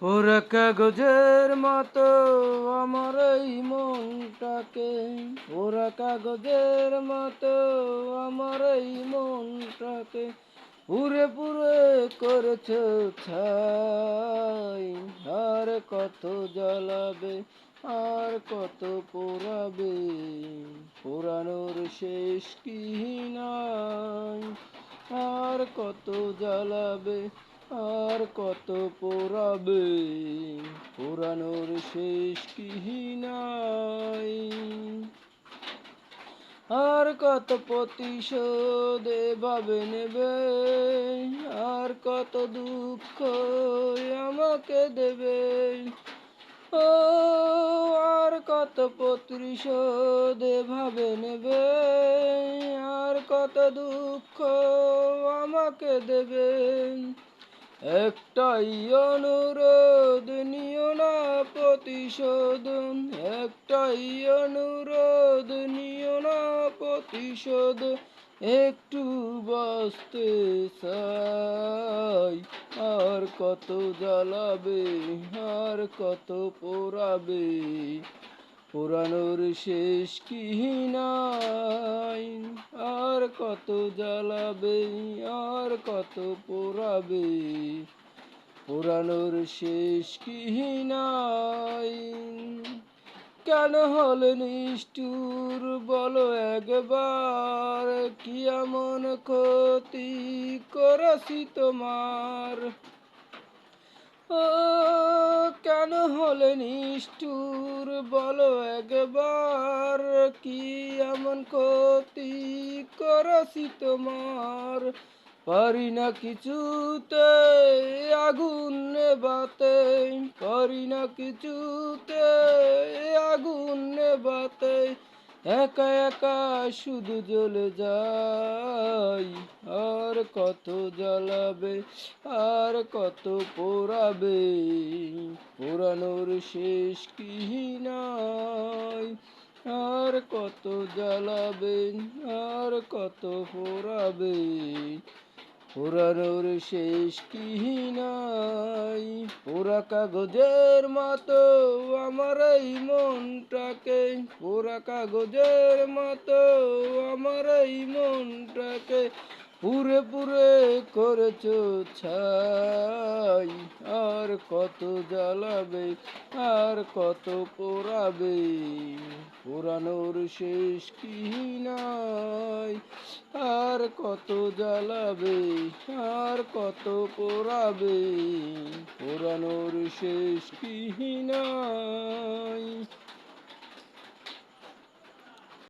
ওরা কাগজের মতো আমার এই মনটাকে, ওরা কাগজের মতো আমার এই মনটাকে পুরে পুরে করেছে ছাই। আর কত জ্বালাবে, আর কত পোড়াবে, পোড়ানোর শেষ কি নাই। আর কত জ্বালাবে, আর কত পোড়াবে, পোড়ানোর শেষ কি নাই। আর কত প্রতিশোধ এভাবে নেবে, আর কত দুঃখ আমাকে দেবে। ও আর কত প্রতিশোধ এভাবে নেবে, আর কত দুঃখ আমাকে দেবে। একটাই অনুরোধ, নিও না প্রতিশোধ, একটাই অনুরোধ, নিও না প্রতিশোধ, একটু বাঁচতে চাই। আর কত জ্বালাবে, আর কত পোড়াবে, পোড়ানোর শেষ কি নাই। আর কত জ্বালাবে, আর কত পোড়াবে, পোড়ানোর শেষ কি নাই। কেন হলে নিষ্ঠুর বলো একবার, কি এমন ক্ষতি করেছি তোমার। ও কেন হলে নিষ্ঠুর বলো একবার, কি এমন ক্ষতি করেছি তোমার। পারি না কিছুতে আগুন নেভাতে, পারি না কিছুতে আগুন নেভাতে, একা একা শুধু জ্বলে যাই। আর কত জ্বালাবে, আর কত পোড়াবে, পোড়ানোর শেষ কি নাই। আর কত জ্বালাবে, আর কত পোড়াবে, পোড়ানোর শেষ কি নাই। পোড়া কাগজের মতো আমার এই মনটাকে, পোড়া কাগজের মতো আমার এই মনটাকে পুরে পুরে করেছো ছাই। আর কত জ্বালাবে, আর কত পোড়াবে, পোড়ানোর শেষ কি নাই। আর কত জ্বালাবে, আর কত পোড়াবে, পোড়ানোর শেষ কি নাই।